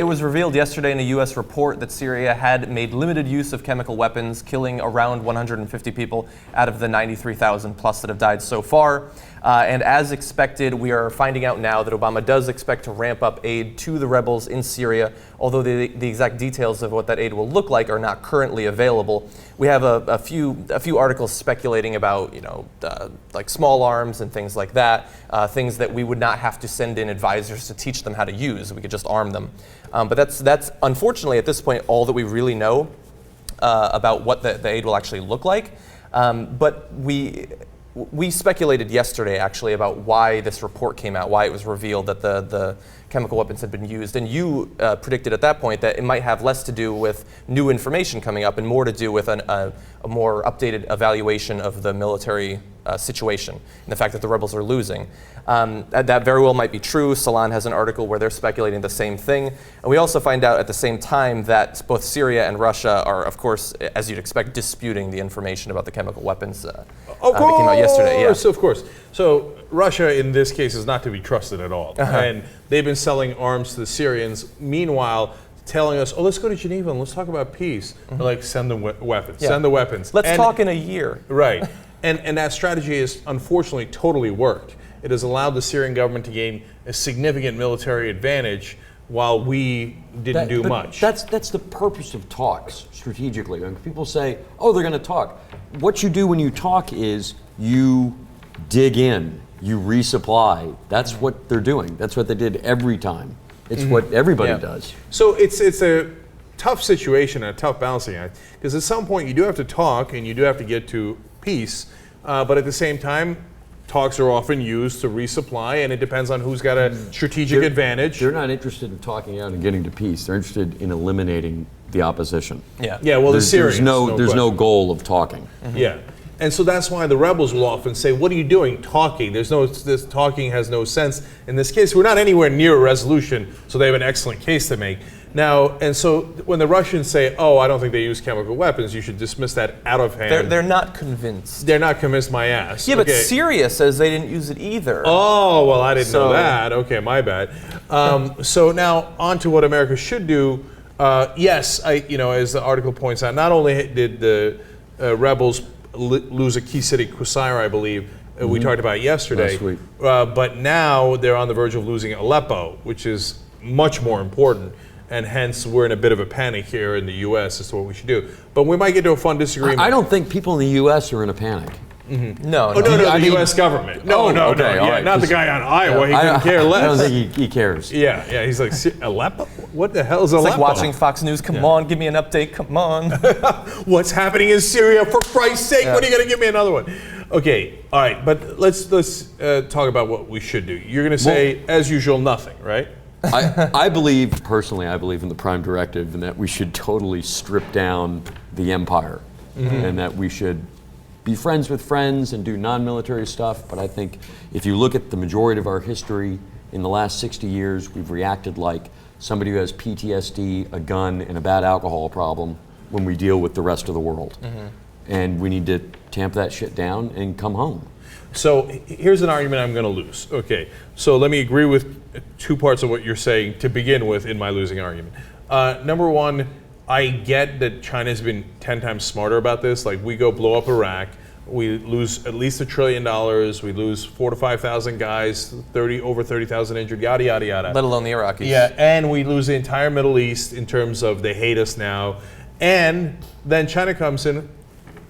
it was revealed yesterday in a U.S. report that Syria had made limited use of chemical weapons, killing around 150 people out of the 93,000 plus that have died so far. And as expected, we are finding out now that Obama does expect to ramp up aid to the rebels in Syria, although the exact details of what that aid will look like are not currently available. We have a few articles speculating about, like small arms and things like that, things that we would not have to send in advisors to teach them how to use. We could just arm them. But that's unfortunately at this point all that we really know about what the aid will actually look like. But we speculated yesterday, actually, about why this report came out, why it was revealed that the chemical weapons had been used. And you predicted at that point that it might have less to do with new information coming up and more to do with a more updated evaluation of the military situation and the fact that the rebels are losing. That very well might be true. Salon has an article where they're speculating the same thing. And we also find out at the same time that both Syria and Russia are, of course, as you'd expect, disputing the information about the chemical weapons that came out yesterday. Yeah. Of course. So Russia, in this case, is not to be trusted at all. And they've been selling arms to the Syrians. Meanwhile, telling us, let's go to Geneva and let's talk about peace. They're like, send them weapons. Send the weapons. Let's talk in a year. Right. And that strategy has unfortunately totally worked. It has allowed the Syrian government to gain a significant military advantage while we didn't do much. That's the purpose of talks strategically. When people say, they're going to talk. What you do when you talk is you dig in, you resupply. That's what they're doing. That's what they did every time. It's what everybody does. So it's a tough situation, a tough balancing act, because at some point you do have to talk and you do have to get to peace, but at the same time, talks are often used to resupply, and it depends on who's got a strategic advantage. They're not interested in talking out and getting to peace. They're interested in eliminating the opposition. Yeah. Well, the Syrians. There's no goal of talking. Yeah. And so that's why the rebels will often say, what are you doing talking? This talking has no sense. In this case, we're not anywhere near a resolution, so they have an excellent case to make. Now, and so when the Russians say, I don't think they use chemical weapons, you should dismiss that out of hand. They're not convinced. They're not convinced my ass. Yeah, but Syria says they didn't use it either. Oh, well, I didn't know that. Okay, my bad. So now on to what America should do. Yes, as the article points out, not only did the rebels lose a key city, Qusair, I believe, we talked about yesterday, last week. But now they're on the verge of losing Aleppo, which is much more important. And hence, we're in a bit of a panic here in the U.S. as to what we should do. But we might get to a fun disagreement. I don't think people in the U.S. are in a panic. No, the U.S. government. No, right. not the guy on Iowa. He couldn't care less. I don't think he cares. Yeah. He's like, Aleppo? What the hell is Aleppo? It's like watching Fox News. Come on, give me an update. Come on. What's happening in Syria? For Christ's sake, when are you going to give me another one? Okay, all right. But let's talk about what we should do. You're going to say, as usual, nothing, right? I believe in the Prime Directive and that we should totally strip down the empire and that we should be friends with friends and do non-military stuff. But I think if you look at the majority of our history in the last 60 years, we've reacted like somebody who has PTSD, a gun, and a bad alcohol problem when we deal with the rest of the world. And we need to tamp that shit down and come home. So here's an argument I'm going to lose. Okay, so let me agree with two parts of what you're saying to begin with in my losing argument. Number one, I get that China's been 10 times smarter about this. Like, we go blow up Iraq, we lose at least $1 trillion, we lose 4,000 to 5,000 guys, over 30,000 injured, yada, yada, yada. Let alone the Iraqis. Yeah, and we lose the entire Middle East in terms of they hate us now. And then China comes in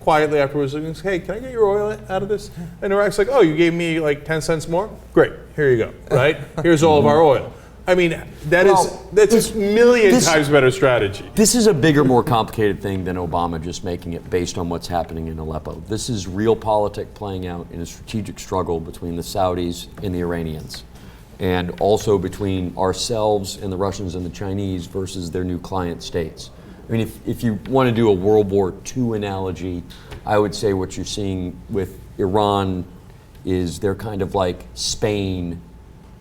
quietly afterwards and says, hey, can I get your oil out of this? And Iraq's like, you gave me like 10 cents more? Great, here you go, right? Here's all of our oil. I mean, that's a million times better strategy. This is a bigger, more complicated thing than Obama just making it based on what's happening in Aleppo. This is real politics playing out in a strategic struggle between the Saudis and the Iranians, and also between ourselves and the Russians and the Chinese versus their new client states. I mean, if you want to do a World War II analogy, I would say what you're seeing with Iran is they're kind of like Spain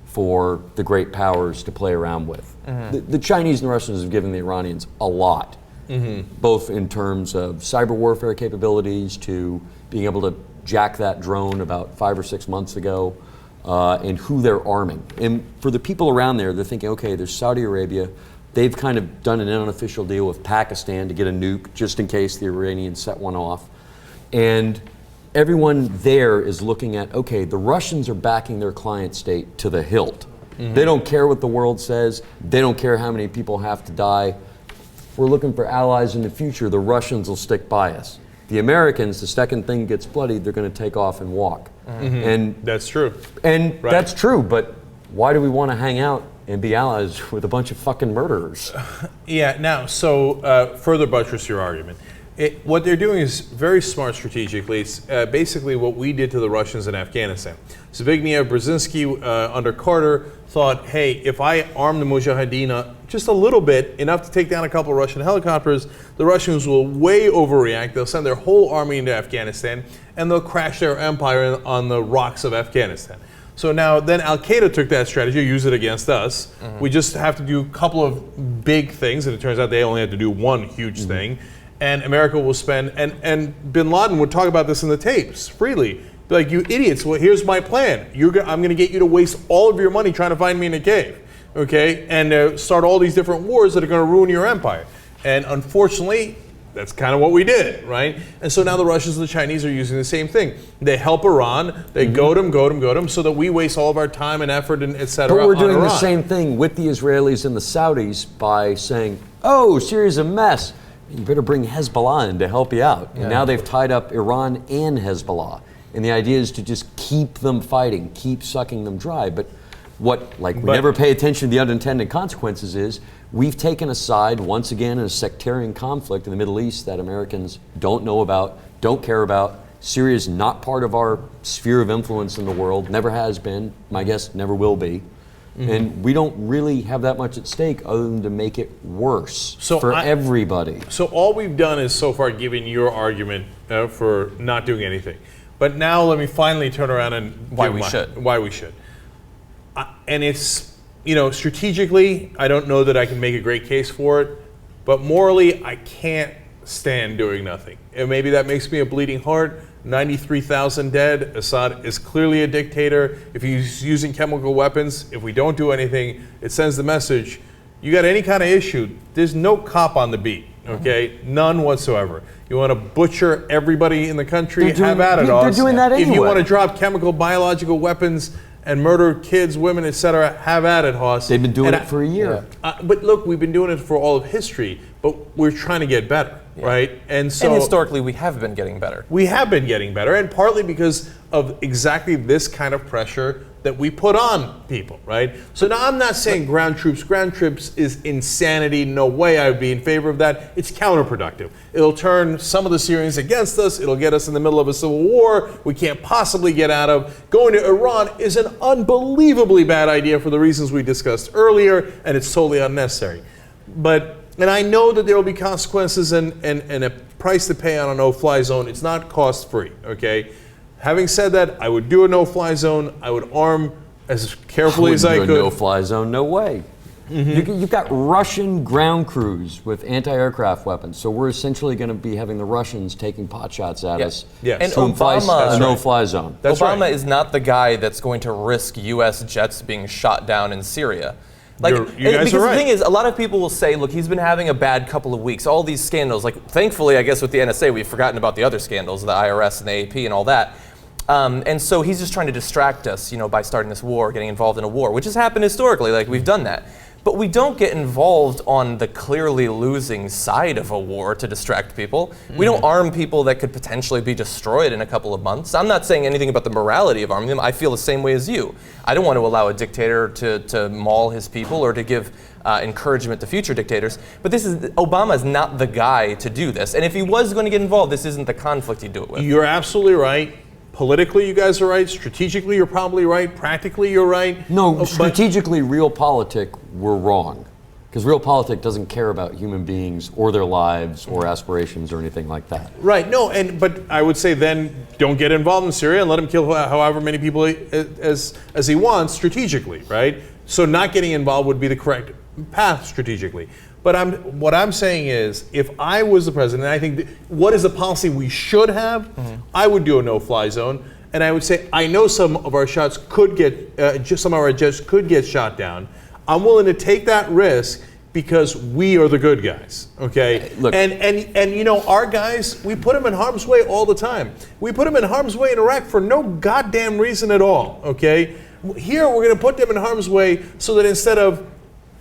for the great powers to play around with. The Chinese and the Russians have given the Iranians a lot, both in terms of cyber warfare capabilities to being able to jack that drone about 5 or 6 months ago, and who they're arming. And for the people around there, they're thinking, okay, there's Saudi Arabia, They've kind of done an unofficial deal with Pakistan to get a nuke just in case the Iranians set one off. And everyone there is looking at, okay, the Russians are backing their client state to the hilt. They don't care what the world says. They don't care how many people have to die. We're looking for allies in the future. The Russians will stick by us. The Americans, the second thing gets bloody, they're going to take off and walk. And That's true. And Right. that's true, but why do we want to hang out and be allies with a bunch of fucking murderers? Yeah, now, so further buttress your argument. What they're doing is very smart strategically. It's basically what we did to the Russians in Afghanistan. Zbigniew Brzezinski under Carter thought, hey, if I arm the Mujahideen just a little bit, enough to take down a couple of Russian helicopters, the Russians will way overreact. They'll send their whole army into Afghanistan, and they'll crash their empire on the rocks of Afghanistan. So now, then Al-Qaeda took that strategy, used it against us. We just have to do a couple of big things, and it turns out they only had to do one huge thing. And America will spend, and bin Laden would talk about this in the tapes freely. Be like, you idiots, well, here's my plan. I'm going to get you to waste all of your money trying to find me in a cave, okay? And start all these different wars that are going to ruin your empire. And unfortunately, that's kind of what we did, right? And so now the Russians and the Chinese are using the same thing. They help Iran, they goad them, so that we waste all of our time and effort and et cetera. But we're doing on the Iran. same thing with the Israelis and the Saudis by saying, oh, Syria's a mess. You better bring Hezbollah in to help you out. And now they've tied up Iran and Hezbollah. And the idea is to just keep them fighting, keep sucking them dry. But we never pay attention to the unintended consequences is we've taken a side once again in a sectarian conflict in the Middle East that Americans don't know about, don't care about. Syria is not part of our sphere of influence in the world, never has been, my guess never will be. And we don't really have that much at stake other than to make it worse for everybody. So all we've done is so far given your argument for not doing anything. But now let me finally turn around and Why we should. And it's, strategically, I don't know that I can make a great case for it, but morally, I can't stand doing nothing. And maybe that makes me a bleeding heart. 93,000 dead. Assad is clearly a dictator. If he's using chemical weapons, if we don't do anything, it sends the message, you got any kind of issue, there's no cop on the beat, okay? None whatsoever. You want to butcher everybody in the country, have at it, They're doing that anyway. If you want to drop chemical, biological weapons and murder kids, women, etc., have at it, Hoss. They've been doing it for a year. But look, we've been doing it for all of history, but we're trying to get better, right? And so historically, we have been getting better. We have been getting better, and partly because of exactly this kind of pressure that we put on people, right? So now I'm not saying ground troops. Ground troops is insanity. No way I would be in favor of that. It's counterproductive. It'll turn some of the Syrians against us. It'll get us in the middle of a civil war we can't possibly get out of. Going to Iran is an unbelievably bad idea for the reasons we discussed earlier, and it's totally unnecessary. And I know that there will be consequences and a price to pay on a no-fly zone. It's not cost-free, okay? Having said that, I would do a no-fly zone. I would arm as carefully as I could. No-fly zone, no way. You've got Russian ground crews with anti-aircraft weapons, so we're essentially going to be having the Russians taking pot shots at us. Yes. And So Obama, a no-fly zone. That's Obama right. is not the guy that's going to risk U.S. jets being shot down in Syria. You guys because are right. the thing is, a lot of people will say, look, he's been having a bad couple of weeks. All these scandals, thankfully, I guess with the NSA, we've forgotten about the other scandals, the IRS and the AP and all that. And so he's just trying to distract us, by starting this war, getting involved in a war, which has happened historically, we've done that. But we don't get involved on the clearly losing side of a war to distract people. We don't arm people that could potentially be destroyed in a couple of months. I'm not saying anything about the morality of arming them. I feel the same way as you. I don't want to allow a dictator to maul his people or to give encouragement to future dictators. But Obama is not the guy to do this. And if he was going to get involved, this isn't the conflict he'd do it with. You're absolutely right. Politically, you guys are right. Strategically, you're probably right. Practically, you're right. No, strategically, realpolitik, we're wrong. Because realpolitik doesn't care about human beings or their lives or aspirations or anything like that. Right. No, but I would say then don't get involved in Syria and let him kill however many people as he wants strategically, right? So not getting involved would be the correct path strategically. But what I'm saying is, if I was the president, I think what is the policy we should have? I would do a no-fly zone, and I would say I know some of our shots could get, some of our jets could get shot down. I'm willing to take that risk because we are the good guys, okay? Look, and you know, our guys, we put them in harm's way all the time. We put them in harm's way in Iraq for no goddamn reason at all, okay? Here, we're going to put them in harm's way so that instead of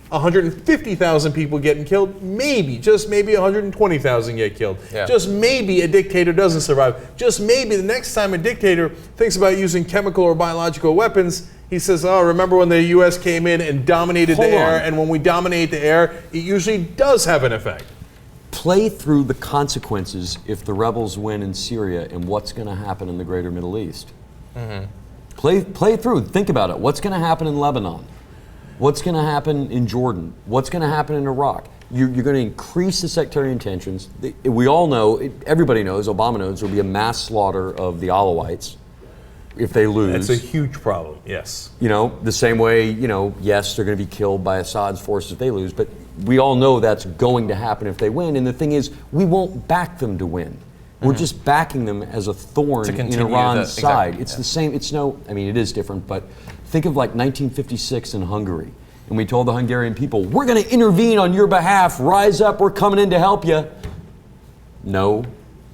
150,000 people getting killed, maybe, just maybe 120,000 get killed. Yeah. Just maybe a dictator doesn't survive. Just maybe the next time a dictator thinks about using chemical or biological weapons, he says, oh, remember when the U.S. came in and dominated the air, and when we dominate the air, it usually does have an effect. Play through the consequences if the rebels win in Syria and what's going to happen in the greater Middle East. Play through, think about it. What's going to happen in Lebanon? What's going to happen in Jordan? What's going to happen in Iraq? You're going to increase the sectarian tensions. We all know, everybody knows, Obama knows, there will be a mass slaughter of the Alawites if they lose. That's a huge problem, yes. You know, the same way, you know, yes, they're going to be killed by Assad's forces if they lose, but we all know that's going to happen if they win. And the thing is, we won't back them to win. We're just backing them as a thorn in Iran's side. It's the same, it's no, I mean, it is different, but think of like 1956 in Hungary. And we told the Hungarian people, we're going to intervene on your behalf. Rise up, we're coming in to help you. No,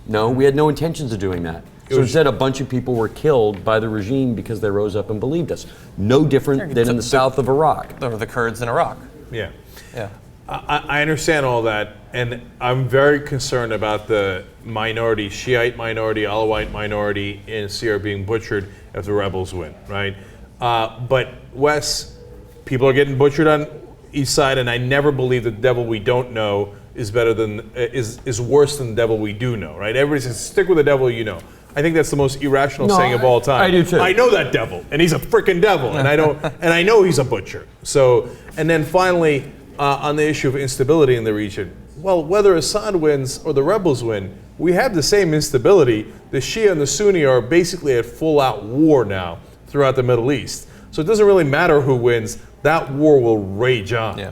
we had no intentions of doing that. So instead, a bunch of people were killed by the regime because they rose up and believed us. No different than in the south of Iraq. Or the Kurds in Iraq. Yeah. Yeah. I understand all that, and I'm very concerned about the minority, Shiite minority, Alawite minority in Syria being butchered if the rebels win, right? But Wes, people are getting butchered on each side, and I never believe the devil we don't know is better than is worse than the devil we do know, right? Everybody says stick with the devil you know. I think that's the most irrational saying of all time. I do too. I know that devil, and he's a freaking devil, and I know he's a butcher. So, and then finally, on the issue of instability in the region, well, whether Assad wins or the rebels win, we have the same instability. The Shia and the Sunni are basically at full-out war now throughout the Middle East. So it doesn't really matter who wins. That war will rage on. Yeah.